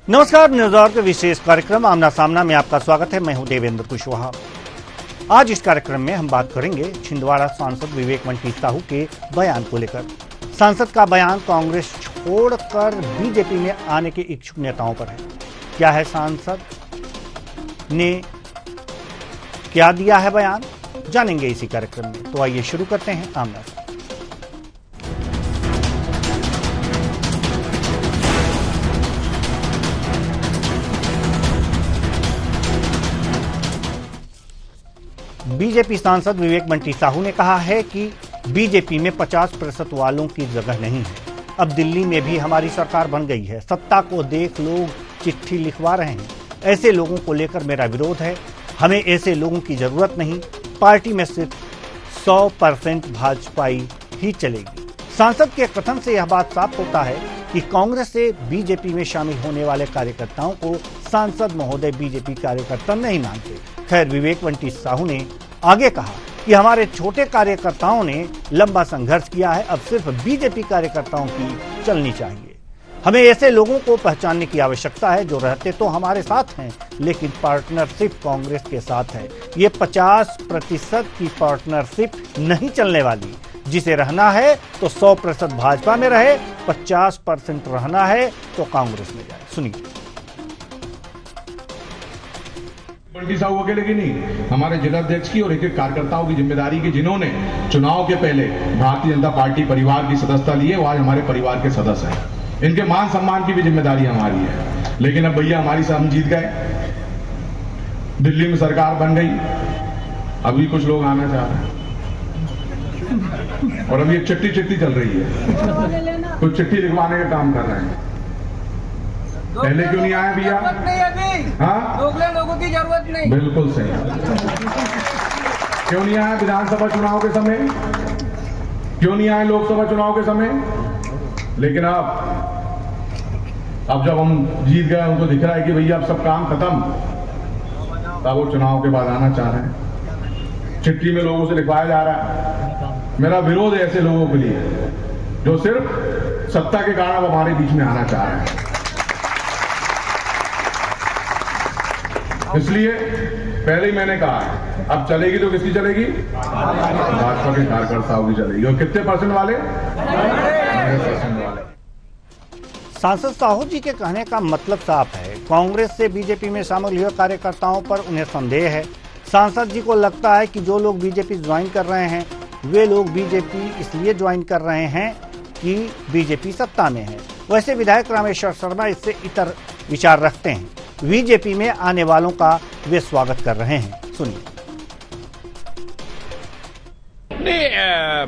नमस्कार, news our के विशेष कार्यक्रम आमना सामना में आपका स्वागत है। मैं हूं देवेंद्र कुशवाहा। आज इस कार्यक्रम में हम बात करेंगे छिंदवाड़ा सांसद विवेक वंटी साहू के बयान को लेकर। सांसद का बयान कांग्रेस छोड़कर बीजेपी में आने के इच्छुक नेताओं पर है। क्या है सांसद ने क्या दिया है बयान, जानेंगे इसी कार्यक्रम में। तो आइए शुरू करते हैं आमना सामना। बीजेपी सांसद विवेक वंटी साहू ने कहा है कि बीजेपी में 50% वालों की जगह नहीं है। अब दिल्ली में भी हमारी सरकार बन गई है, सत्ता को देख लोग चिट्ठी लिखवा रहे हैं। ऐसे लोगों को लेकर मेरा विरोध है। हमें ऐसे लोगों की जरूरत नहीं। पार्टी में सिर्फ 100% भाजपाई ही चलेगी। सांसद के कथन से यह बात साफ होता है कि कांग्रेस से बीजेपी में शामिल होने वाले कार्यकर्ताओं को सांसद महोदय बीजेपी कार्यकर्ता नहीं मानते। खैर, विवेक वंटी साहू ने आगे कहा कि हमारे छोटे कार्यकर्ताओं ने लंबा संघर्ष किया है, अब सिर्फ बीजेपी कार्यकर्ताओं की चलनी चाहिए। हमें ऐसे लोगों को पहचानने की आवश्यकता है जो रहते तो हमारे साथ हैं, लेकिन पार्टनरशिप कांग्रेस के साथ है। ये 50% की पार्टनरशिप नहीं चलने वाली। जिसे रहना है तो 100% भाजपा में रहे, 50% रहना है तो कांग्रेस में जाए। सुनिए। वंटी साहू अकेले की नहीं, हमारे जिला अध्यक्ष की और एक एक कार्यकर्ताओं की जिम्मेदारी की, जिन्होंने चुनाव के पहले भारतीय जनता पार्टी परिवार की सदस्यता ली है, वो आज हमारे परिवार के सदस्य हैं। इनके मान सम्मान की भी जिम्मेदारी हमारी है। लेकिन अब भैया हमारी हम जीत गए, दिल्ली में सरकार बन गई, अभी कुछ लोग आना चाह रहे हैं और अभी एक चिट्ठी चल रही है, कुछ चिट्ठी लिखवाने का काम कर रहे हैं। पहले क्यों नहीं आए भैया? हाँ, लोगों की जरूरत नहीं। बिल्कुल सही। क्यों नहीं आए विधानसभा चुनाव के समय? क्यों नहीं आए लोकसभा चुनाव के समय? लेकिन अब जब हम जीत गए, उनको दिख रहा है कि भैया अब सब काम खत्म, तब वो चुनाव के बाद आना चाह रहे हैं। चिट्ठी में लोगों से लिखवाया जा रहा है। मेरा विरोध है ऐसे लोगों के लिए जो सिर्फ सत्ता के कारण हमारे बीच में आना चाह रहे हैं। इसलिए पहले ही मैंने कहा है, अब चलेगी तो किसकी चलेगी? भाजपा के कार्यकर्ताओं की चलेगी। और कितने परसेंट वाले? 100% वाले। सांसद साहू जी के कहने का मतलब साफ है। कांग्रेस से बीजेपी में शामिल हुए कार्यकर्ताओं पर उन्हें संदेह है। सांसद जी को लगता है कि जो लोग बीजेपी ज्वाइन कर रहे हैं, वे लोग बीजेपी इसलिए ज्वाइन कर रहे हैं कि बीजेपी सत्ता में है। वैसे विधायक रामेश्वर शर्मा इससे इतर विचार रखते हैं। बीजेपी में आने वालों का वे स्वागत कर रहे हैं। सुनिए।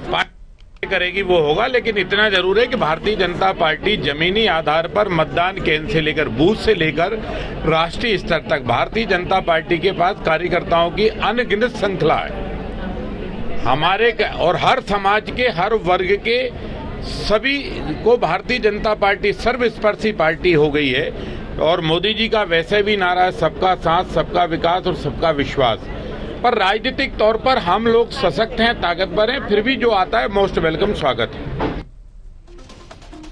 पार्टी करेगी वो होगा, लेकिन इतना जरूर है कि भारतीय जनता पार्टी जमीनी आधार पर मतदान केंद्र से लेकर बूथ से लेकर राष्ट्रीय स्तर तक भारतीय जनता पार्टी के पास कार्यकर्ताओं की अनगिनत श्रृंखला है। हमारे और हर समाज के हर वर्ग के सभी को भारतीय जनता पार्टी सर्वस्पर्शी पार्टी हो गई है। और मोदी जी का वैसे भी नारा है, सबका साथ, सबका विकास और सबका विश्वास। पर राजनीतिक तौर पर हम लोग सशक्त हैं, ताकतवर हैं, फिर भी जो आता है मोस्ट वेलकम, स्वागत है।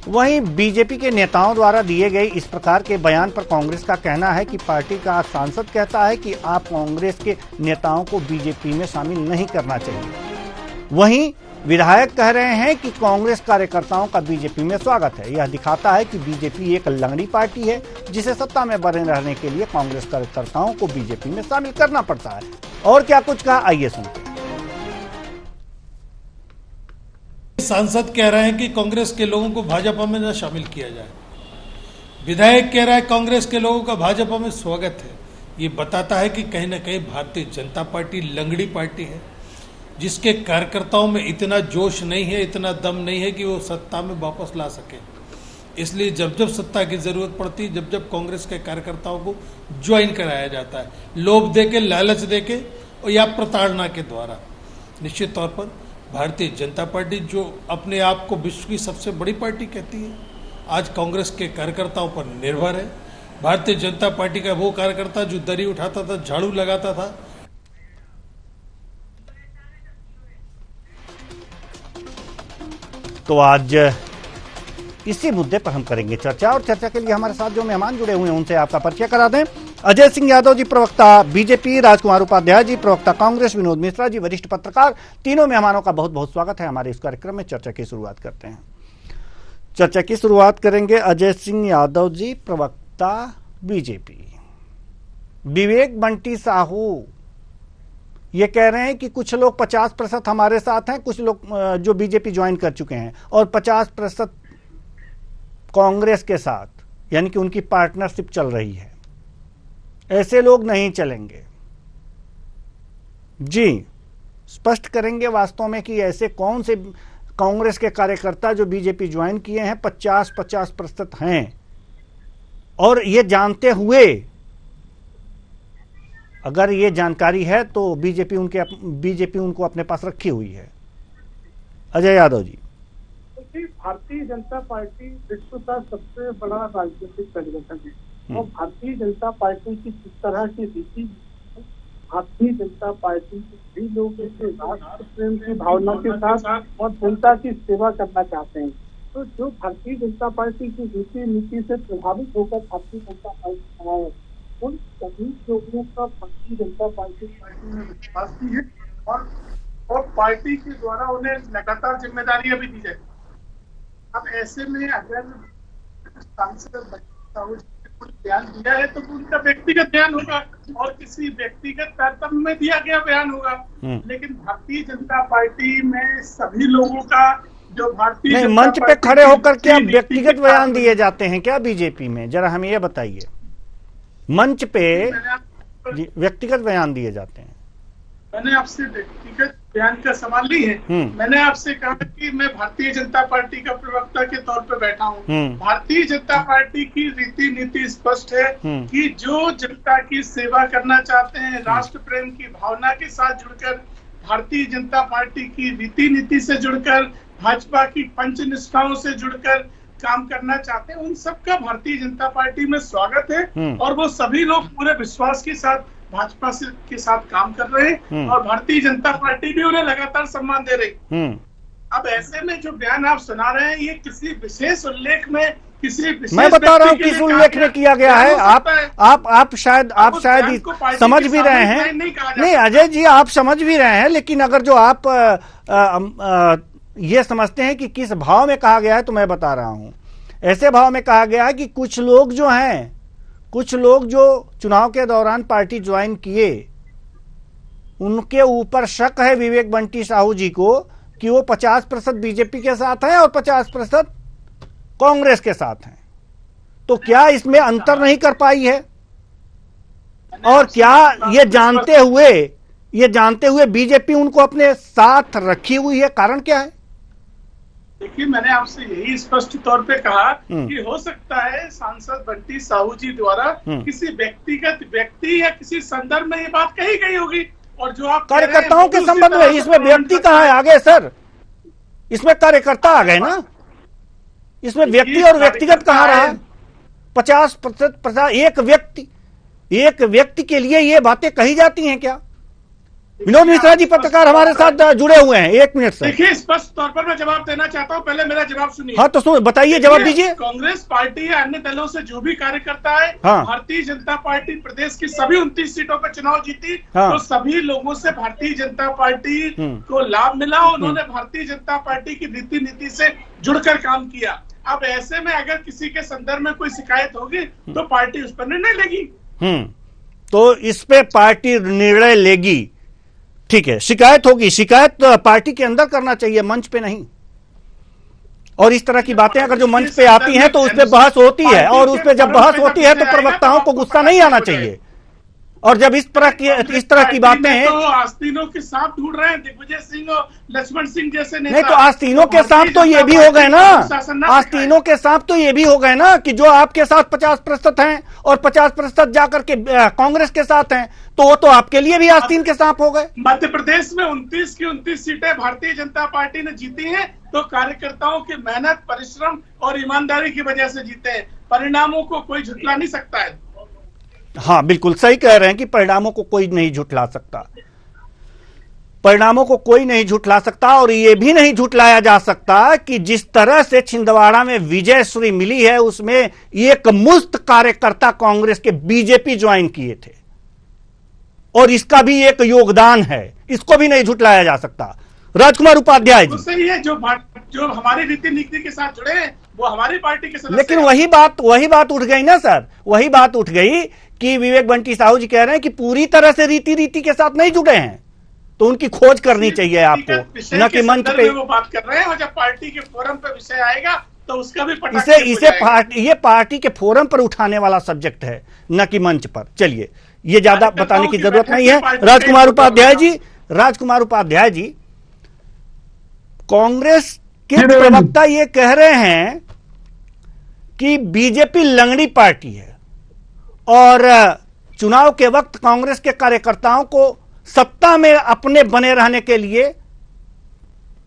वहीं बीजेपी के नेताओं द्वारा दिए गए इस प्रकार के बयान पर कांग्रेस का कहना है कि पार्टी का सांसद कहता है कि आप कांग्रेस के नेताओं को बीजेपी में शामिल नहीं करना चाहिए। वहीं विधायक कह रहे हैं कि कांग्रेस कार्यकर्ताओं का बीजेपी में स्वागत है। यह दिखाता है कि बीजेपी एक लंगड़ी पार्टी है, जिसे सत्ता में बने रहने के लिए कांग्रेस कार्यकर्ताओं को बीजेपी में शामिल करना पड़ता है। और क्या कुछ कहा, आइए सुनते हैं। सांसद कह रहे हैं कि कांग्रेस के लोगों को भाजपा में न शामिल किया जाए। विधायक कह रहा है कांग्रेस के लोगों का भाजपा में स्वागत है। ये बताता है कि कहीं न कहीं भारतीय जनता पार्टी लंगड़ी पार्टी है, जिसके कार्यकर्ताओं में इतना जोश नहीं है, इतना दम नहीं है कि वो सत्ता में वापस ला सके। इसलिए जब जब सत्ता की जरूरत पड़ती है, जब जब कांग्रेस के कार्यकर्ताओं को ज्वाइन कराया जाता है, लोभ देके, लालच देके और या प्रताड़ना के द्वारा। निश्चित तौर पर भारतीय जनता पार्टी, जो अपने आप को विश्व की सबसे बड़ी पार्टी कहती है, आज कांग्रेस के कार्यकर्ताओं पर निर्भर है। भारतीय जनता पार्टी का वो कार्यकर्ता जो दरी उठाता था, झाड़ू लगाता था, तो आज इसी मुद्दे पर हम करेंगे चर्चा। और चर्चा के लिए हमारे साथ जो मेहमान जुड़े हुए हैं उनसे आपका परिचय करा दें। अजय सिंह यादव जी, प्रवक्ता बीजेपी, राजकुमार उपाध्याय जी, प्रवक्ता कांग्रेस, विनोद मिश्रा जी, वरिष्ठ पत्रकार। तीनों मेहमानों का बहुत बहुत स्वागत है हमारे इस कार्यक्रम में। चर्चा की शुरुआत करते हैं। चर्चा की शुरुआत करेंगे अजय सिंह यादव जी, प्रवक्ता बीजेपी। विवेक बंटी साहू ये कह रहे हैं कि कुछ लोग 50% हमारे साथ हैं, कुछ लोग जो बीजेपी ज्वाइन कर चुके हैं, और 50% कांग्रेस के साथ, यानी कि उनकी पार्टनरशिप चल रही है। ऐसे लोग नहीं चलेंगे। जी, स्पष्ट करेंगे वास्तव में कि ऐसे कौन से कांग्रेस के कार्यकर्ता जो बीजेपी ज्वाइन किए हैं 50% हैं, और ये जानते हुए, अगर ये जानकारी है तो बीजेपी उनको अपने पास रखी हुई है। अजय यादव जी। भारतीय जनता पार्टी विश्व का सबसे बड़ा राजनीतिक संगठन है और भारतीय जनता पार्टी की जिस तरह की रीति, भारतीय जनता पार्टी के भी लोग इसे राष्ट्र प्रेम की भावना के साथ और जनता की सेवा करना चाहते हैं। तो जो भारतीय जनता पार्टी की रीति नीति से प्रभावित होकर भारतीय जनता पार्टी आया है, उन सभी लोगों का भारतीय जनता पार्टी में विश्वास भी है और पार्टी के द्वारा उन्हें लगातार जिम्मेदारियां भी दी जाए। अब ऐसे में अगर सांसद साहू जी ने कुछ बयान दिया है तो उनका व्यक्तिगत बयान होगा और किसी व्यक्तिगत तारतम्य में दिया गया बयान होगा, लेकिन भारतीय जनता पार्टी में सभी लोगों का जो भारतीय मंच पे खड़े होकर क्या व्यक्तिगत बयान दिए जाते हैं क्या बीजेपी में? जरा हमें ये बताइए। मंच पे व्यक्तिगत बयान दिए जाते हैं? मैंने आपसे व्यक्तिगत बयान का सवाल नहीं है, मैंने आपसे कहा कि मैं भारतीय जनता पार्टी का प्रवक्ता के तौर पर बैठा हूँ। भारतीय जनता पार्टी की रीति नीति स्पष्ट है कि जो जनता की सेवा करना चाहते हैं, राष्ट्र प्रेम की भावना के साथ जुड़कर, भारतीय जनता पार्टी की रीति नीति से जुड़कर, भाजपा की पंचनिष्ठाओं से जुड़कर काम करना चाहते हैं, उन सबका भारतीय जनता पार्टी में स्वागत है और वो सभी लोग पूरे विश्वास के साथ भाजपा के साथ काम कर रहे हैं और भारतीय जनता पार्टी भी उन्हें लगातार सम्मान दे रही। अब ऐसे में जो बयान आप सुना रहे हैं ये किसी विशेष उल्लेख में, किसी विशेष, मैं बता रहा हूँ किस उल्लेख में किया गया है। आप शायद समझ भी रहे हैं। नहीं अजय जी, आप समझ भी रहे हैं, लेकिन अगर जो आप ये समझते हैं कि किस भाव में कहा गया है तो मैं बता रहा हूं। ऐसे भाव में कहा गया है कि कुछ लोग जो चुनाव के दौरान पार्टी ज्वाइन किए, उनके ऊपर शक है विवेक बंटी साहू जी को कि वो 50% बीजेपी के साथ हैं और 50% कांग्रेस के साथ हैं। तो क्या इसमें अंतर नहीं कर पाई है? और क्या ये जानते हुए बीजेपी उनको अपने साथ रखी हुई है? कारण क्या है? देखिए, मैंने आपसे यही स्पष्ट तौर पे कहा कि हो सकता है सांसद बंटी साहू जी द्वारा किसी व्यक्ति या किसी संदर्भ में ये बात कही गई होगी, और जो आप कार्यकर्ताओं के संबंध में, इसमें व्यक्ति कहाँ है आगे सर? इसमें कार्यकर्ता आ गए ना, इसमें व्यक्ति और व्यक्तिगत कहाँ रहा? 50% एक व्यक्ति के लिए ये बातें कही जाती हैं क्या? विनोद मिश्रा जी पत्रकार हमारे साथ जुड़े हुए हैं, 1 मिनट से। देखिए, स्पष्ट तौर पर मैं जवाब देना चाहता हूं, पहले मेरा जवाब सुनिए। हाँ तो बताइए, जवाब दीजिए। कांग्रेस पार्टी या अन्य दलों से जो भी कार्यकर्ता है, भारतीय जनता पार्टी प्रदेश की सभी 29 सीटों पर चुनाव जीती, तो सभी लोगों से भारतीय जनता पार्टी को लाभ मिला। उन्होंने भारतीय जनता पार्टी की रीति नीति से जुड़कर काम किया। अब ऐसे में अगर किसी के संदर्भ में कोई शिकायत होगी तो पार्टी उस पर निर्णय लेगी। तो इस पे पार्टी निर्णय लेगी, ठीक है। शिकायत होगी, शिकायत तो पार्टी के अंदर करना चाहिए, मंच पे नहीं। और इस तरह की बातें अगर जो मंच पे आती हैं तो उस पे बहस होती है, और उस पे जब बहस होती है तो प्रवक्ताओं को गुस्सा नहीं आना चाहिए। और जब इस तरह की बातें, तो आस्तीनों के साथ ढूंढ रहे हैं दिग्विजय सिंह और लक्ष्मण सिंह जैसे नेता। नहीं तो आस्तीनों के साथ तो ये भी हो गए ना, आस्तीनों के साथ तो ये भी हो गए ना कि जो आपके साथ 50% हैं और 50% जाकर के कांग्रेस के साथ हैं, तो वो तो आपके लिए भी आस्तीन के सांप हो गए। मध्य प्रदेश में 29 की 29 सीटें भारतीय जनता पार्टी ने जीती हैं, तो कार्यकर्ताओं की मेहनत, परिश्रम और ईमानदारी की वजह से जीते हैं। परिणामों को कोई झुठला नहीं सकता है। हाँ बिल्कुल सही कह रहे हैं कि परिणामों को कोई नहीं झुठला सकता। परिणामों को कोई नहीं झुठला सकता और ये भी नहीं झुठलाया जा सकता कि जिस तरह से छिंदवाड़ा में विजयश्री मिली है उसमें एक मुश्त कार्यकर्ता कांग्रेस के बीजेपी ज्वाइन किए थे और इसका भी एक योगदान है, इसको भी नहीं झुठलाया जा सकता। राजकुमार उपाध्याय जी, सही है, जो हमारी रीति नीति के साथ जुड़े हैं वो हमारी पार्टी के सदस्य। लेकिन वही बात उठ गई ना सर, वही बात उठ गई कि विवेक बंटी साहू जी कह रहे हैं कि पूरी तरह से रीति के साथ नहीं जुड़े हैं, तो उनकी खोज करनी चाहिए आपको, न कि मंच पे वो बात कर रहे हैं। और जब पार्टी के फोरम पे विषय आएगा तो उसका भी ये पार्टी के फोरम पर उठाने वाला सब्जेक्ट है, न कि मंच पर। चलिए, ये ज्यादा बताने की जरूरत नहीं है। राजकुमार उपाध्याय जी, कांग्रेस के प्रवक्ता ये कह रहे हैं कि बीजेपी लंगड़ी पार्टी है और चुनाव के वक्त कांग्रेस के कार्यकर्ताओं को सत्ता में अपने बने रहने के लिए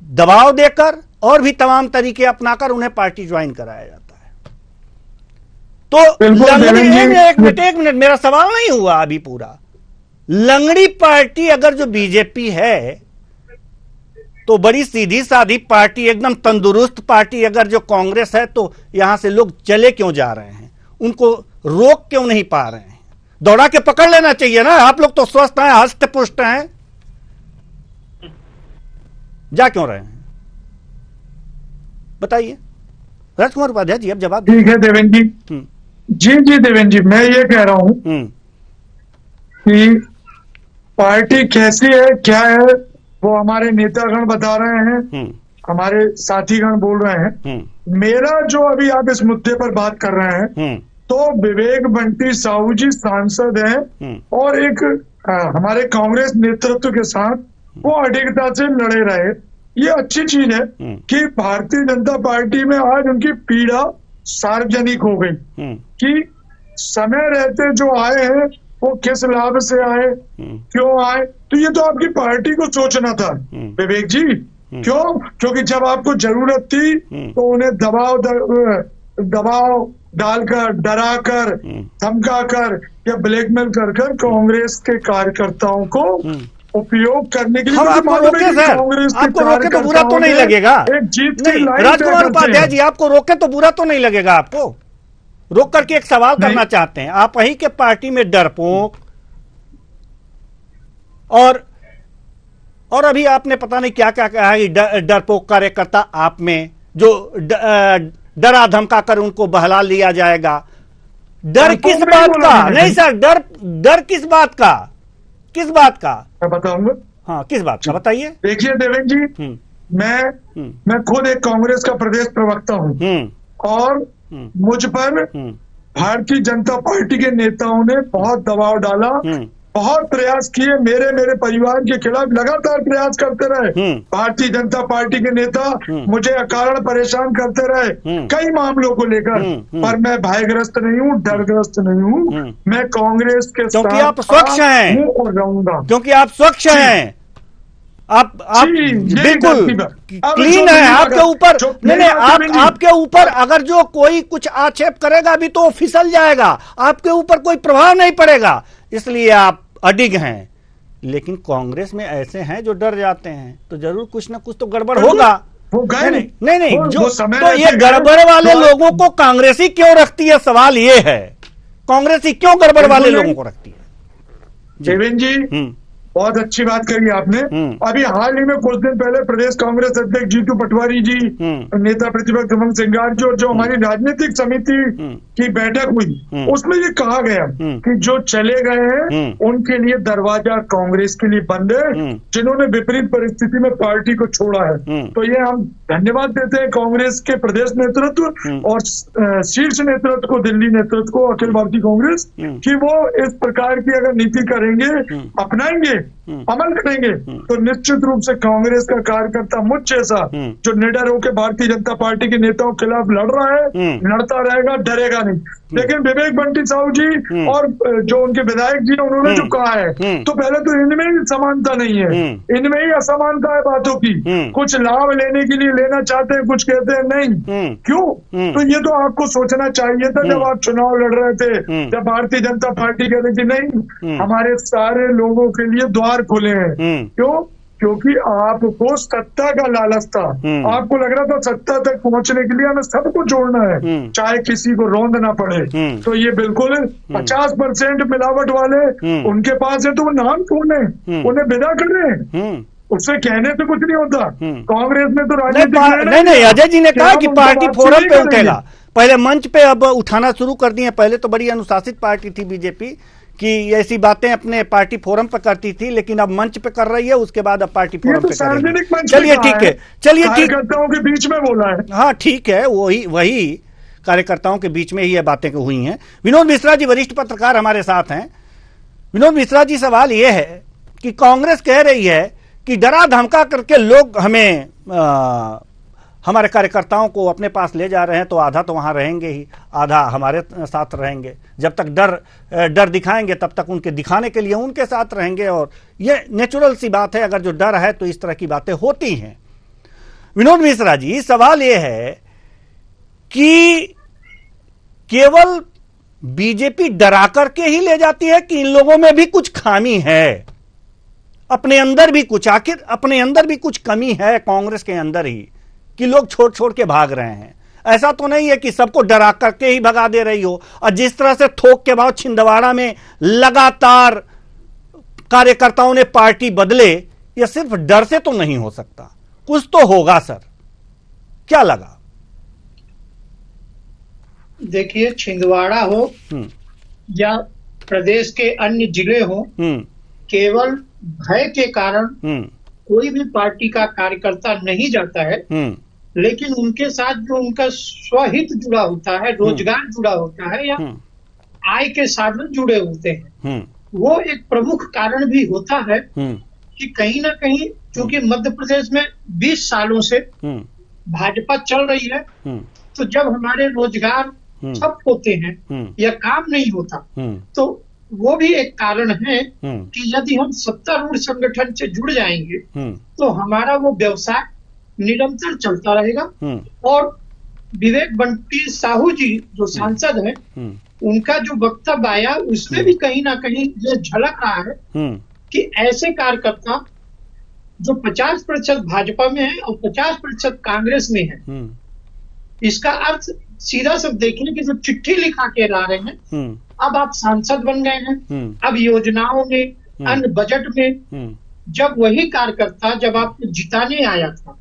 दबाव देकर और भी तमाम तरीके अपनाकर उन्हें पार्टी ज्वाइन कराया जाता है। तो लंगड़ी, एक मिनट, मेरा सवाल नहीं हुआ अभी पूरा। लंगड़ी पार्टी अगर जो बीजेपी है तो बड़ी सीधी सादी पार्टी, एकदम तंदुरुस्त पार्टी अगर जो कांग्रेस है, तो यहां से लोग चले क्यों जा रहे हैं? उनको रोक क्यों नहीं पा रहे हैं? दौड़ा के पकड़ लेना चाहिए ना। आप लोग तो स्वस्थ हैं, हष्ट पुष्ट हैं, जा क्यों रहे हैं? बताइए राजकुमार उपाध्याय जी, अब जवाब। ठीक है देवेंद्र जी, जी देवेंद्र जी, मैं ये कह रहा हूं कि पार्टी कैसी है, क्या है, वो हमारे नेतागण बता रहे हैं, हमारे साथीगण बोल रहे हैं। मेरा जो अभी आप इस मुद्दे पर बात कर रहे हैं, तो विवेक बंटी साहू जी सांसद हैं और एक हमारे कांग्रेस नेतृत्व के साथ वो अडिगता से लड़े रहे। ये अच्छी चीज है कि भारतीय जनता पार्टी में आज उनकी पीड़ा सार्वजनिक हो गई कि समय रहते जो आए हैं वो किस लाभ से आए, क्यों आए। तो ये तो आपकी पार्टी को सोचना था विवेक जी। क्यों? क्योंकि जब आपको जरूरत थी तो उन्हें दबाव डालकर, डराकर, धमकाकर या ब्लैकमेल कर कांग्रेस के कार्यकर्ताओं को उपयोग करने के लिए। आपको रोके सर, आपको रोके तो बुरा तो नहीं लगेगा? एक जीत की लाइन राजकुमार उपाध्याय जी, आपको रोके तो बुरा तो नहीं लगेगा? आपको रोक करके एक सवाल करना चाहते हैं। आप वही के पार्टी में डरपोक और अभी आपने पता नहीं क्या क्या कहा है, डरपोक कार्यकर्ता आप में जो डरा धमका कर उनको बहला लिया जाएगा। डर किस बात का? नहीं सर, डर किस बात का? किस बात का मैं बताऊंगा। हाँ, किस बात का बताइए। देखिए देवेंद्र जी, मैं खुद एक कांग्रेस का प्रदेश प्रवक्ता हूं और मुझ पर भारतीय जनता पार्टी के नेताओं ने बहुत दबाव डाला, बहुत प्रयास किए, मेरे परिवार के खिलाफ लगातार प्रयास करते रहे। भारतीय जनता पार्टी के नेता मुझे अकारण परेशान करते रहे कई मामलों को लेकर, पर मैं भयग्रस्त नहीं हूँ, डरग्रस्त नहीं हूँ। मैं कांग्रेस के साथ, क्योंकि आप स्वच्छ हैं और रहूंगा, क्योंकि आप स्वच्छ हैं, आप बिल्कुल क्लीन है। आपके ऊपर नहीं, आपके ऊपर अगर जो कोई कुछ आक्षेप करेगा भी तो फिसल जाएगा, आपके ऊपर कोई प्रभाव नहीं पड़ेगा, इसलिए आप अडिग हैं। लेकिन कांग्रेस में ऐसे हैं जो डर जाते हैं, तो जरूर कुछ ना कुछ तो गड़बड़ होगा। नहीं, जो तो ये गड़बड़ वाले लोगों को कांग्रेस ही क्यों रखती है? सवाल ये है, कांग्रेस ही क्यों गड़बड़ वाले लोगों को रखती है? देवेंद्र जी, बहुत अच्छी बात करी आपने। अभी हाल ही में कुछ दिन पहले प्रदेश कांग्रेस अध्यक्ष जीतू पटवारी जी, नेता प्रतिपक्ष उमंग सिंगार जी, और जो हमारी राजनीतिक समिति की बैठक हुई, उसमें ये कहा गया कि जो चले गए हैं उनके लिए दरवाजा कांग्रेस के लिए बंद है, जिन्होंने विपरीत परिस्थिति में पार्टी को छोड़ा है। तो ये हम धन्यवाद देते हैं कांग्रेस के प्रदेश नेतृत्व और शीर्ष नेतृत्व को, दिल्ली नेतृत्व को, अखिल भारतीय कांग्रेस, कि वो इस प्रकार की अगर नीति करेंगे, अपनाएंगे, अमल करेंगे, तो निश्चित रूप से कांग्रेस का कार्यकर्ता मुझ जैसा जो निडर होकर भारतीय जनता पार्टी के नेताओं के खिलाफ लड़ रहा है, लड़ता रहेगा, डरेगा नहीं। लेकिन विवेक बंटी साहू जी और जो उनके विधायक जी उन्होंने जो कहा है, तो पहले तो इनमें ही समानता नहीं है, इनमें ही असमानता है बातों की। कुछ लाभ लेने के लिए लेना चाहते हैं, कुछ कहते हैं नहीं। क्यों? तो ये तो आपको सोचना चाहिए था जब आप चुनाव लड़ रहे थे, जब भारतीय जनता पार्टी कह रही थी नहीं, हमारे सारे लोगों के लिए द्वार खुले हैं। क्यों? क्योंकि आपको सत्ता का लालच था, आपको लग रहा था सत्ता तक पहुंचने के लिए हमें सबको जोड़ना है, चाहे किसी को रोंदना पड़े। तो ये बिल्कुल 50% मिलावट वाले उनके पास है, तो वो नाम कौन है, उन्हें विदा कर रहे हैं, उससे कहने से कुछ नहीं होता। कांग्रेस में तो राजनीतिक नहीं, अजय जी ने कहा कि पार्टी फोरम पे उठेगा, पहले मंच पे अब उठाना शुरू कर दिए। पहले तो बड़ी अनुशासित पार्टी थी बीजेपी कि ऐसी बातें अपने पार्टी फोरम पर करती थी, लेकिन अब मंच पे कर रही है, उसके बाद अब पार्टी फोरम पे करेगी। चलिए ठीक है, चलिए ठीक, कार्यकर्ताओं के बीच में बोला है। हाँ ठीक है, वही कार्यकर्ताओं के बीच में ही ये बातें हुई हैं। विनोद मिश्रा जी वरिष्ठ पत्रकार हमारे साथ हैं। विनोद मिश्रा जी, सवाल ये है कि कांग्रेस कह रही है कि डरा धमका करके लोग हमें हमारे कार्यकर्ताओं को अपने पास ले जा रहे हैं, तो आधा तो वहां रहेंगे ही, आधा हमारे साथ रहेंगे। जब तक डर दिखाएंगे तब तक उनके दिखाने के लिए उनके साथ रहेंगे, और ये नेचुरल सी बात है। अगर जो डर है तो इस तरह की बातें होती हैं। विनोद मिश्रा जी, सवाल ये है कि केवल बीजेपी डरा करके ही ले जाती है कि इन लोगों में भी कुछ खामी है, अपने अंदर भी कुछ, आखिर अपने अंदर भी कुछ कमी है कांग्रेस के अंदर ही, कि लोग छोड़ के भाग रहे हैं? ऐसा तो नहीं है कि सबको डरा करके ही भगा दे रही हो। और जिस तरह से थोक के बाद छिंदवाड़ा में लगातार कार्यकर्ताओं ने पार्टी बदले, यह सिर्फ डर से तो नहीं हो सकता, कुछ तो होगा सर, क्या लगा? देखिए, छिंदवाड़ा हो या प्रदेश के अन्य जिले हो, केवल भय के कारण कोई भी पार्टी का कार्यकर्ता नहीं जाता है, लेकिन उनके साथ जो उनका स्वहित जुड़ा होता है, रोजगार जुड़ा होता है, या आय के साधन जुड़े होते हैं, वो एक प्रमुख कारण भी होता है कि कहीं ना कहीं, क्योंकि मध्य प्रदेश में 20 सालों से भाजपा चल रही है, तो जब हमारे रोजगार ठप होते हैं या काम नहीं होता, तो वो भी एक कारण है कि यदि हम सत्तारूढ़ संगठन से जुड़ जाएंगे तो हमारा वो व्यवसाय निरंतर चलता रहेगा। और विवेक बंटी साहू जी जो सांसद हैं, उनका जो वक्तव्य आया उसमें भी कहीं ना कहीं ये झलक रहा है कि ऐसे कार्यकर्ता जो 50% भाजपा में है और 50% कांग्रेस में है, इसका अर्थ सीधा सब देखें कि जो चिट्ठी लिखा के ला रहे हैं, अब आप सांसद बन गए हैं, अब योजनाओं में, अन्य बजट में, जब वही कार्यकर्ता जब आपको जिताने आया था,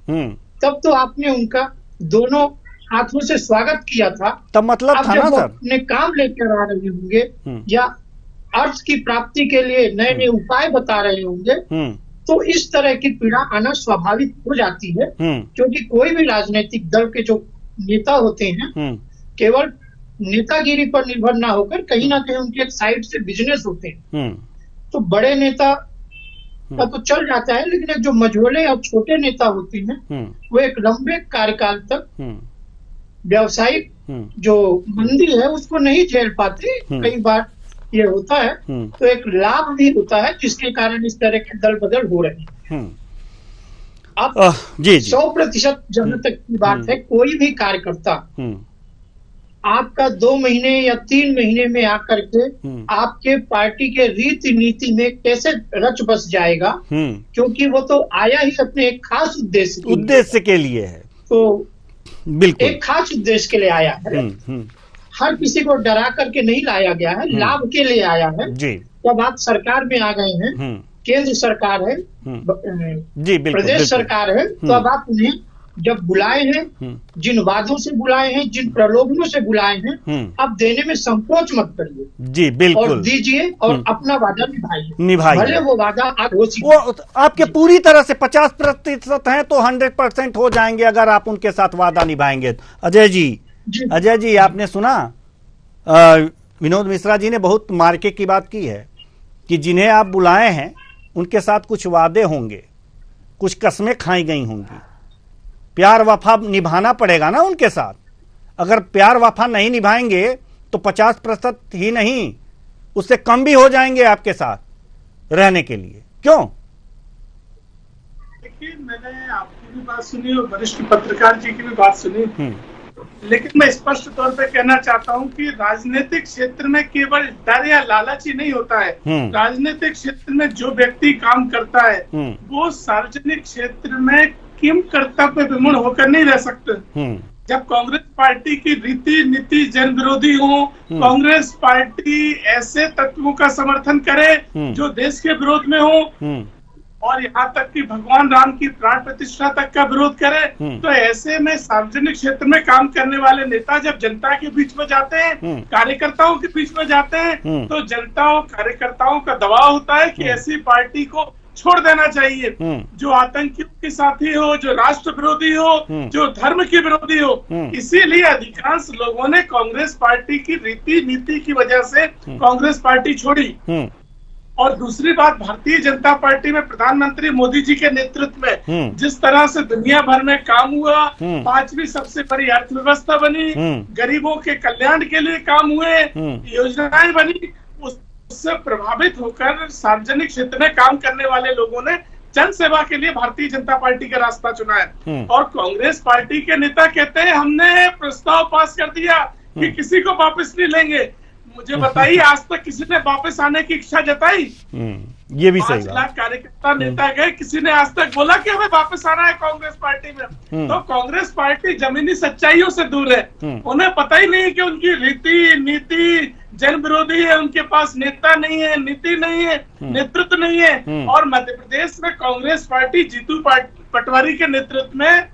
तब तो आपने उनका दोनों हाथों से स्वागत किया था। तब मतलब था ना सर, अपने काम लेकर आ रहे होंगे या अर्थ की प्राप्ति के लिए नए नए उपाय बता रहे होंगे, तो इस तरह की पीड़ा आना स्वाभाविक हो जाती है। क्योंकि कोई भी राजनीतिक दल के जो नेता होते हैं, केवल नेतागिरी पर निर्भर ना होकर कहीं ना कहीं उनके एक साइड से बिजनेस होते हैं। तो बड़े नेता का तो चल जाता है, लेकिन एक जो मझोले और छोटे नेता होते हैं, वो एक लंबे कार्यकाल तक व्यावसायिक जो मंदी है उसको नहीं झेल पाते। कई बार ये होता है, तो एक लाभ भी होता है जिसके कारण इस तरह के दल बदल हो रहे हैं। अब 100% जहां तक की बात है, कोई भी कार्यकर्ता आपका 2 महीने या 3 महीने में आकर के आपके पार्टी के रीति नीति में कैसे रच बस जाएगा, क्योंकि वो तो आया ही अपने एक खास उद्देश्य के लिए है। तो बिल्कुल एक खास उद्देश्य के लिए आया है, हर किसी को डरा करके नहीं लाया गया है, लाभ के लिए आया है। जब आप सरकार में आ गए हैं, केंद्र सरकार है, जी बिल्कुल, प्रदेश सरकार है, तो अब आप उन्हें जब बुलाए हैं, जिन वादों से बुलाए हैं, जिन प्रलोभनों से बुलाए हैं, अब देने में संकोच मत करिए। जी बिल्कुल, और दीजिए और अपना वादा निभाइए। भले वो वादा वो आपके पूरी तरह से 50% है तो 100% हो जाएंगे अगर आप उनके साथ वादा निभाएंगे। अजय जी आपने सुना, विनोद मिश्रा जी ने बहुत मार्के की बात की है कि जिन्हें आप बुलाए हैं उनके साथ कुछ वादे होंगे, कुछ कस्में खाई गई होंगी, प्यार वफा निभाना पड़ेगा ना उनके साथ। अगर प्यार वफा नहीं निभाएंगे तो 50% ही नहीं, उससे कम भी हो जाएंगे आपके साथ रहने के लिए। क्यों? देखिए, मैंने आपकी भी बात सुनी और वरिष्ठ पत्रकार जी की भी बात सुनी। लेकिन मैं स्पष्ट तौर पे कहना चाहता हूं कि राजनीतिक क्षेत्र में केवल डर या लालच ही नहीं होता है। राजनीतिक क्षेत्र में जो व्यक्ति काम करता है वो सार्वजनिक क्षेत्र में किम कर्तव्य विमूढ़ होकर नहीं रह सकते। जब कांग्रेस पार्टी की रीति नीति जन विरोधी हो, कांग्रेस पार्टी ऐसे तत्वों का समर्थन करे जो देश के विरोध में हो और यहाँ तक कि भगवान राम की प्राण प्रतिष्ठा तक का विरोध करे, तो ऐसे में सार्वजनिक क्षेत्र में काम करने वाले नेता जब जनता के बीच में जाते हैं, कार्यकर्ताओं के बीच में जाते हैं, तो जनता और कार्यकर्ताओं का दबाव होता है कि ऐसी पार्टी को छोड़ देना चाहिए जो आतंकियों के साथी हो, जो राष्ट्र विरोधी हो, जो धर्म के विरोधी हो। इसीलिए अधिकांश लोगों ने कांग्रेस पार्टी की रीति नीति की वजह से कांग्रेस पार्टी छोड़ी। और दूसरी बात, भारतीय जनता पार्टी में प्रधानमंत्री मोदी जी के नेतृत्व में जिस तरह से दुनिया भर में काम हुआ, 5वीं सबसे बड़ी अर्थव्यवस्था बनी, गरीबों के कल्याण के लिए काम हुए, योजनाएं बनी, उससे प्रभावित होकर सार्वजनिक क्षेत्र में काम करने वाले लोगों ने जन सेवा के लिए भारतीय जनता पार्टी का रास्ता चुना है। और कांग्रेस पार्टी के नेता कहते हैं हमने प्रस्ताव पास कर दिया कि किसी को वापस नहीं लेंगे। मुझे बताइए, आज तक किसी ने वापस आने की इच्छा जताई? ये भी सही 5 लाख कार्यकर्ता नेता गए, किसी ने आज तक बोला कि हमें वापस आना है कांग्रेस पार्टी में? तो कांग्रेस पार्टी जमीनी सच्चाइयों से दूर है। उन्हें पता ही नहीं कि उनकी रीति नीति जन विरोधी है, उनके पास नेता नहीं है, नीति नहीं है, नेतृत्व नहीं है। और मध्य प्रदेश में कांग्रेस पार्टी जीतू पटवारी के नेतृत्व में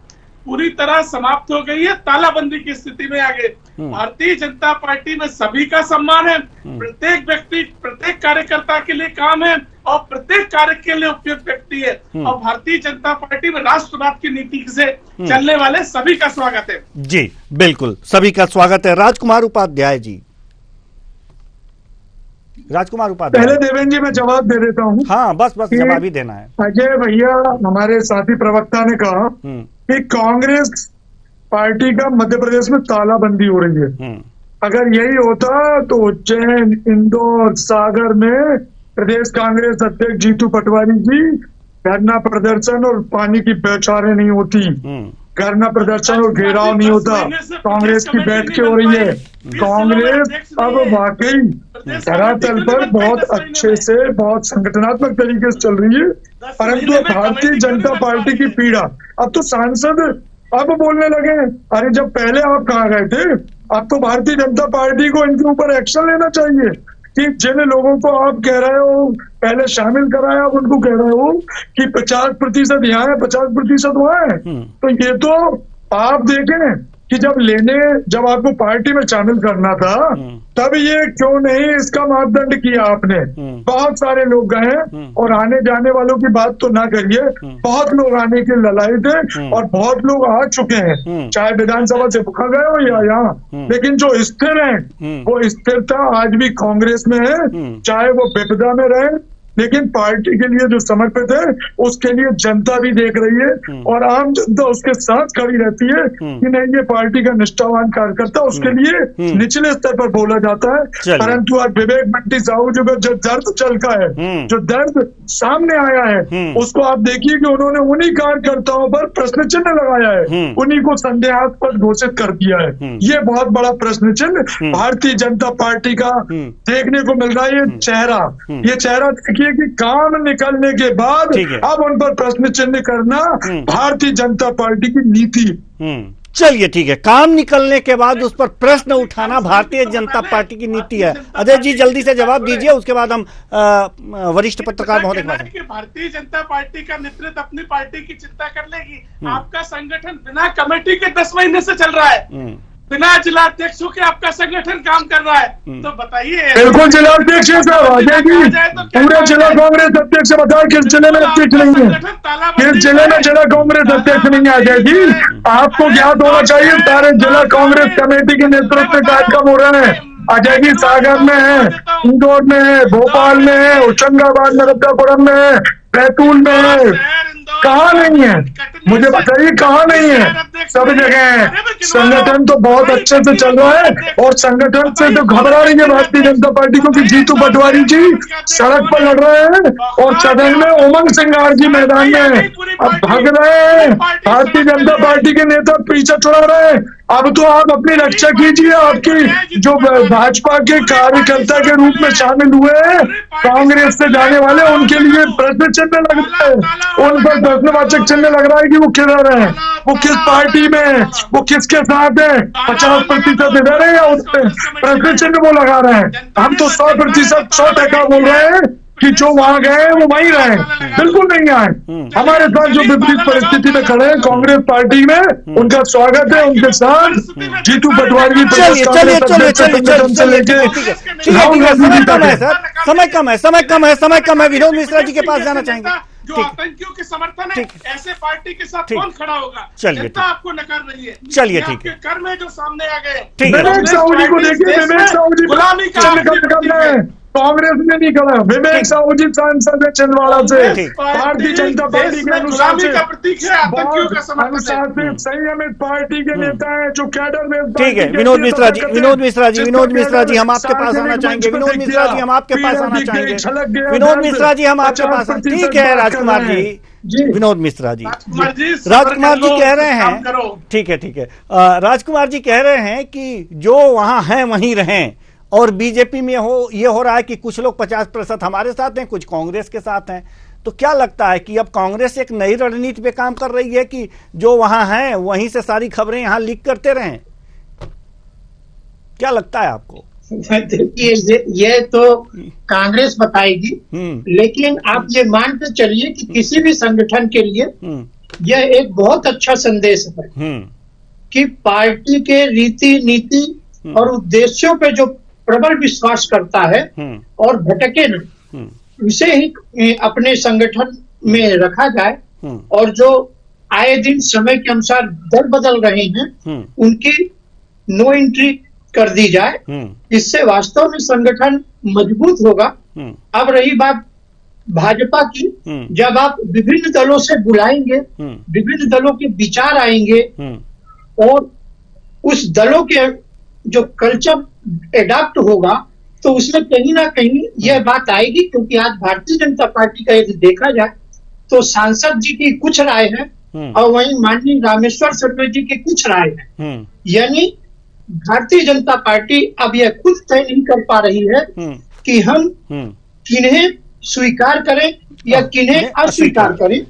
पूरी तरह समाप्त हो गई है, तालाबंदी की स्थिति में आ गए। भारतीय जनता पार्टी में सभी का सम्मान है, प्रत्येक व्यक्ति प्रत्येक कार्यकर्ता के लिए काम है और प्रत्येक कार्य के लिए उपयुक्त व्यक्ति है। और भारतीय जनता पार्टी में राष्ट्रवाद की नीति से चलने वाले सभी का स्वागत है। जी बिल्कुल, सभी का स्वागत है। राजकुमार उपाध्याय जी, राजकुमार उपाध्याय। पहले देवेंद्र जी मैं जवाब दे देता हूँ। हाँ, बस जवाब ही देना है। अजय भैया हमारे साथी प्रवक्ता ने कहा कि कांग्रेस पार्टी का मध्य प्रदेश में तालाबंदी हो रही है। अगर यही होता तो उज्जैन, इंदौर, सागर में प्रदेश कांग्रेस अध्यक्ष जीतू पटवारी जी धरना प्रदर्शन और पानी की बौछारें नहीं होती, धरना प्रदर्शन और घेराव नहीं होता। कांग्रेस की बैठकें हो रही है। कांग्रेस अब वाकई धरातल पर बहुत अच्छे से, बहुत संगठनात्मक तरीके से चल रही है। परंतु भारतीय जनता पार्टी की पीड़ा, अब तो सांसद अब बोलने लगे। अरे जब पहले आप कहाँ गए थे? अब तो भारतीय जनता पार्टी को इनके ऊपर एक्शन लेना चाहिए कि जिन लोगों को आप कह रहे हो पहले शामिल कराया, आप उनको कह रहे हो कि 50% यहाँ है, 50% वहाँ है। तो ये तो आप देखें कि जब आपको पार्टी में शामिल करना था तब ये क्यों नहीं इसका मापदंड किया आपने? बहुत सारे लोग गए और आने जाने वालों की बात तो ना करिए, बहुत लोग आने के ललाई थे और बहुत लोग आ चुके हैं, चाहे विधानसभा से बुखा गए हो या यहाँ। लेकिन जो स्थिर है वो स्थिरता आज भी कांग्रेस में है, चाहे वो विपदा में रहे, लेकिन पार्टी के लिए जो समर्पित है उसके लिए जनता भी देख रही है और आम जनता उसके साथ खड़ी रहती है कि नहीं ये पार्टी का निष्ठावान कार्यकर्ता, उसके लिए निचले स्तर पर बोला जाता है। परंतु आज विवेक बंटी साहू जो दर्द चलका है, जो दर्द सामने आया है, उसको आप देखिए कि उन्होंने उन्हीं कार्यकर्ताओं पर प्रश्न चिन्ह लगाया है, उन्हीं को संदेहास्पद घोषित कर दिया है। ये बहुत बड़ा प्रश्न चिन्ह भारतीय जनता पार्टी का देखने को मिल रहा है। ये चेहरा कि काम निकलने के बाद अब उन पर प्रश्न चिन्ह करना भारतीय जनता पार्टी की नीति। चलिए ठीक है, काम निकलने के बाद उस पर प्रश्न उठाना भारतीय जनता पार्टी की नीति है। अजय जी जल्दी से जवाब दीजिए, उसके बाद हम वरिष्ठ पत्रकार महोदय के पास। भारतीय जनता पार्टी का नेतृत्व अपनी पार्टी की चिंता कर लेगी। आपका संगठन बिना कमेटी के 10 महीने से चल रहा है, बिना जिलाध्यक्षों के आपका संगठन काम कर रहा है, तो बताइए। बिल्कुल जिलाध्यक्ष साहब आ जाएगी, पूरे जिला कांग्रेस अध्यक्ष बताओ किस जिले में अध्यक्ष नहीं है, किस जिले में जिला कांग्रेस अध्यक्ष नहीं आ जाएगी। आपको ज्ञात होना चाहिए सारे जिला कांग्रेस कमेटी के नेतृत्व में कार्यक्रम हो रहे हैं। अजय जी सागर में है, इंदौर में है, भोपाल में है, होशंगाबाद नर्मदापुरम में है, बैतूल में है, कहाँ नहीं है? मुझे बताइए कहाँ नहीं है? सब जगह है। संगठन तो बहुत अच्छे से चल रहा है और संगठन से तो घबरा रही है भारतीय जनता पार्टी को कि जीतू पटवारी जी सड़क पर लड़ रहे हैं और सदन में उमंग सिंगार जी मैदान में है। अब भाग रहे हैं, भारतीय जनता पार्टी के नेता पीछे छुड़ा रहे हैं। अब तो आप अपनी रक्षा कीजिए। आपकी जो भाजपा के कार्यकर्ता के रूप में शामिल हुए हैं कांग्रेस से जाने वाले, उनके लिए प्रश्न चिन्ह लग रहा है, उन पर प्रश्नवाचक चिन्ह लग रहा है कि वो किधर है, वो किस पार्टी में है, वो किसके साथ है। 50% इधर है या उसमें प्रश्न चिन्ह वो लगा रहे हैं। हम तो 100% 100% बोल रहे हैं कि जो वहां गए वो वहीं रहे, बिल्कुल नहीं आए। हमारे साथ जो विपरीत परिस्थिति में खड़े हैं कांग्रेस पार्टी में, उनका स्वागत है। उनके साथ जीतू पटवारी चलिए, समय कम है। विनोद मिश्रा जी के पास जाना चाहेंगे। जो आतंकियों के समर्थन है, ऐसे पार्टी के साथ कौन खड़ा होगा? चलिए, जनता आपको नकार रही है। चलिए, ठीक है। कर में जो सामने आ गए, विवेक साहू जी को देखिए, विवेक साहू जी गुलामी का कांग्रेस में नहीं खड़ा। विवेक साहू जी सांसद है छिंदवाड़ा से, भारतीय जनता पार्टी के अनुशासित संयमित पार्टी के नेता है, जो कैडर में। ठीक है, विनोद मिश्रा जी, हम आपके पास आना चाहेंगे। विनोद मिश्रा जी, हम आपके पास आना चाहेंगे। विनोद मिश्रा जी, हम आपके पास। ठीक है राजकुमार जी, विनोद मिश्रा जी, राजकुमार जी कह रहे हैं, ठीक है, राजकुमार जी कह रहे हैं कि जो वहां हैं वहीं रहें, और बीजेपी में ये हो रहा है कि कुछ लोग 50% हमारे साथ हैं, कुछ कांग्रेस के साथ हैं। तो क्या लगता है कि अब कांग्रेस एक नई रणनीति पे काम कर रही है कि जो वहां हैं वहीं से सारी खबरें यहां लीक करते रहें? क्या लगता है आपको? देखिए, ये तो कांग्रेस बताएगी, लेकिन आप ये मान के चलिए कि किसी भी संगठन के लिए यह एक बहुत अच्छा संदेश है कि पार्टी के रीति नीति और उद्देश्यों पे जो प्रबल विश्वास करता है और भटके न, उसे ही अपने संगठन में रखा जाए, और जो आए दिन समय के अनुसार दल बदल रहे हैं उनकी नो एंट्री कर दी जाए। इससे वास्तव में संगठन मजबूत होगा। अब रही बात भाजपा की, जब आप विभिन्न दलों से बुलाएंगे, विभिन्न दलों के विचार आएंगे और उस दलों के जो कल्चर एडाप्ट होगा, तो उसमें कहीं ना कहीं यह बात आएगी। क्योंकि आज भारतीय जनता पार्टी का यदि देखा जाए तो सांसद जी की कुछ राय है और वहीं माननीय रामेश्वर शर्मा जी की कुछ राय है। यानी भारतीय जनता पार्टी अब यह खुद तय नहीं कर पा रही है कि हम किन्हें स्वीकार करें या किन्हें अस्वीकार करें।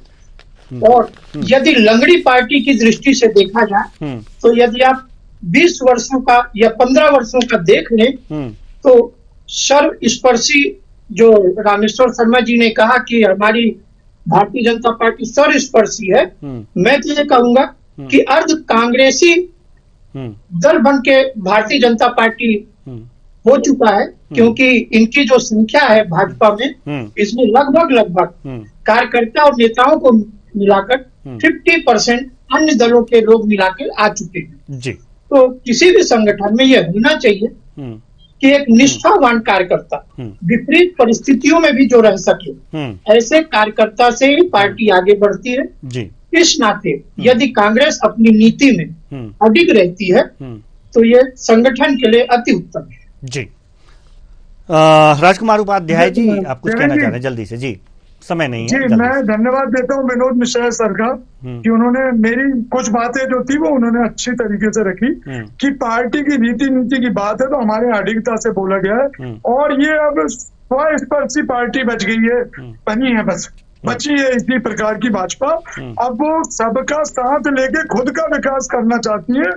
और यदि लंगड़ी पार्टी की दृष्टि से देखा जाए तो यदि आप 20 वर्षों का या 15 वर्षों का देख लें तो सर्वस्पर्शी, जो रामेश्वर शर्मा जी ने कहा कि हमारी भारतीय जनता पार्टी सर्वस्पर्शी है, मैं तो ये कहूंगा कि अर्ध कांग्रेसी दल बन के भारतीय जनता पार्टी हो चुका है। क्योंकि इनकी जो संख्या है भाजपा में, इसमें लगभग कार्यकर्ता और नेताओं को मिलाकर 50% अन्य दलों के लोग मिलाकर आ चुके हैं जी। तो किसी भी संगठन में यह होना चाहिए कि एक निष्ठावान कार्यकर्ता विपरीत परिस्थितियों में भी जो रह सके, ऐसे कार्यकर्ता से ही पार्टी आगे बढ़ती है जी। इस नाते यदि कांग्रेस अपनी नीति में अडिग रहती है तो ये संगठन के लिए अति उत्तम है जी। राजकुमार उपाध्याय जी, आप कुछ कहना चाह रहे हैं जल्दी से जी, समय नहीं है जी। मैं धन्यवाद देता हूँ विनोद मिश्रा सर का कि उन्होंने मेरी कुछ बातें जो थी वो उन्होंने अच्छी तरीके से रखी कि पार्टी की रीति नीति की बात है तो हमारे अडिगता से बोला गया है, और ये अब स्वस्पर्शी पार्टी बच गई है, बनी है, बस बची है इसी प्रकार की भाजपा। अब वो सबका साथ लेके खुद का विकास करना चाहती है,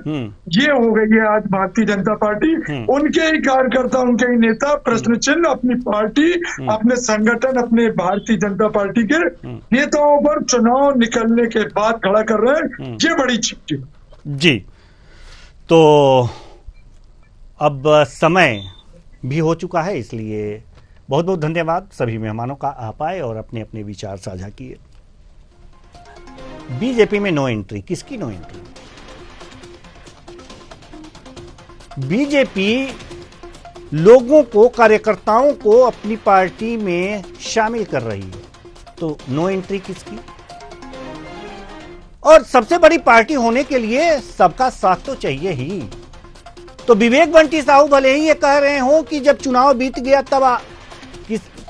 ये हो गई है आज भारतीय जनता पार्टी। उनके ही कार्यकर्ता, उनके ही नेता प्रश्न चिन्ह अपनी पार्टी, अपने संगठन, अपने भारतीय जनता पार्टी के नेताओं पर चुनाव निकलने के बाद खड़ा कर रहे हैं। ये बड़ी चिट्ठी जी। तो अब समय भी हो चुका है, इसलिए बहुत बहुत धन्यवाद सभी मेहमानों का, आप आए और अपने अपने विचार साझा किए। बीजेपी में नो एंट्री, किसकी नो एंट्री? बीजेपी लोगों को, कार्यकर्ताओं को अपनी पार्टी में शामिल कर रही है, तो नो एंट्री किसकी? और सबसे बड़ी पार्टी होने के लिए सबका साथ तो चाहिए ही। तो विवेक बंटी साहू भले ही ये कह रहे हो कि जब चुनाव बीत गया तब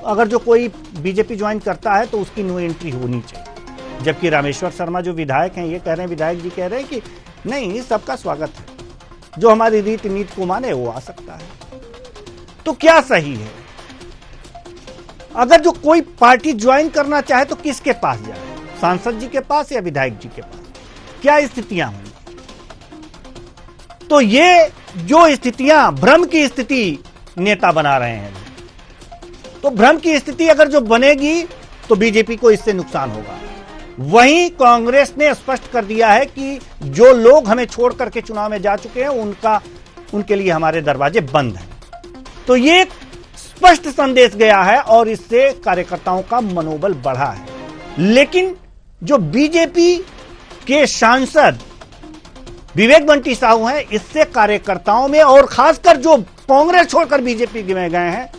अगर जो कोई बीजेपी ज्वाइन करता है तो उसकी नो एंट्री होनी चाहिए, जबकि रामेश्वर शर्मा जो विधायक हैं ये कह रहे हैं, विधायक जी कह रहे हैं कि नहीं, सबका स्वागत है। जो हमारी रीति नीति को माने वो आ सकता है। तो क्या सही है? अगर जो कोई पार्टी ज्वाइन करना चाहे तो किसके पास जाए? सांसद जी के पास या विधायक जी के पास? क्या स्थितियां होंगी? तो ये जो स्थितियां भ्रम की स्थिति नेता बना रहे हैं, तो भ्रम की स्थिति अगर जो बनेगी तो बीजेपी को इससे नुकसान होगा। वहीं कांग्रेस ने स्पष्ट कर दिया है कि जो लोग हमें छोड़ करके चुनाव में जा चुके हैं उनके लिए हमारे दरवाजे बंद हैं। तो ये स्पष्ट संदेश गया है और इससे कार्यकर्ताओं का मनोबल बढ़ा है। लेकिन जो बीजेपी के सांसद विवेक बंटी साहू हैं, इससे कार्यकर्ताओं में और खासकर जो कांग्रेस छोड़कर बीजेपी में गए हैं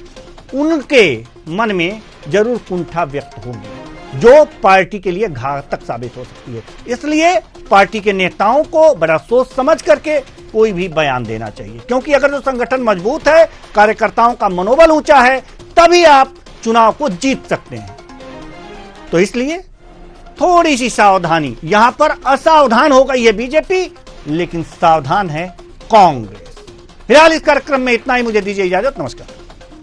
उनके मन में जरूर कुंठा व्यक्त होगी, जो पार्टी के लिए घातक साबित हो सकती है। इसलिए पार्टी के नेताओं को बड़ा सोच समझ करके कोई भी बयान देना चाहिए, क्योंकि अगर जो संगठन मजबूत है, कार्यकर्ताओं का मनोबल ऊंचा है, तभी आप चुनाव को जीत सकते हैं। तो इसलिए थोड़ी सी सावधानी, यहां पर असावधान हो गई है बीजेपी, लेकिन सावधान है कांग्रेस। फिलहाल इस कार्यक्रम में इतना ही, मुझे दीजिए इजाजत, नमस्कार।